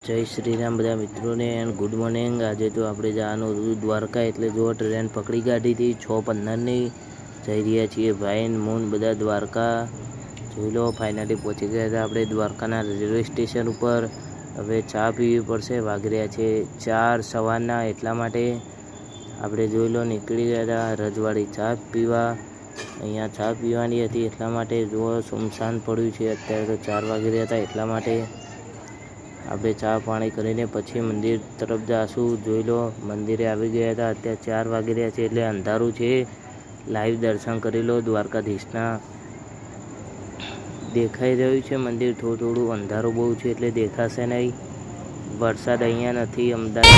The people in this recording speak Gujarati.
જય શ્રી રામ બધા મિત્રોને એન્ડ ગુડ મોર્નિંગ। આજે તો આપણે જવાનું હતું દ્વારકા, એટલે જો ટ્રેન પકડી કાઢી હતી 6:15ની। જઈ રહ્યા છીએ ભાઈ મૂન બધા દ્વારકા। જોઈ લો ફાઇનલી પહોંચી ગયા હતા આપણે દ્વારકાના રેલવે સ્ટેશન ઉપર। હવે ચા પીવી પડશે, વાગી રહ્યા છે 4 સવારના, એટલા માટે આપણે જોઈ લો નીકળી ગયા હતા રજવાડી ચા પીવા। અહીંયા ચા પીવાની હતી, એટલા માટે જો સુમસાન પડ્યું છે। અત્યારે તો 4 વાગી રહ્યા હતા, એટલા માટે આપણે ચા પાણી કરીને પછી મંદિર તરફ જાશું। જોઈ લો મંદિરે આવી ગયા હતા, અત્યારે 4 વાગી રહ્યા છે એટલે અંધારું છે। લાઈવ દર્શન કરી લો દ્વારકાધીશના। દેખાઈ રહ્યું છે મંદિર, થોડું અંધારું બહુ છે એટલે દેખાશે નહીં। વરસાદ અહીંયા નથી અમદાવાદ।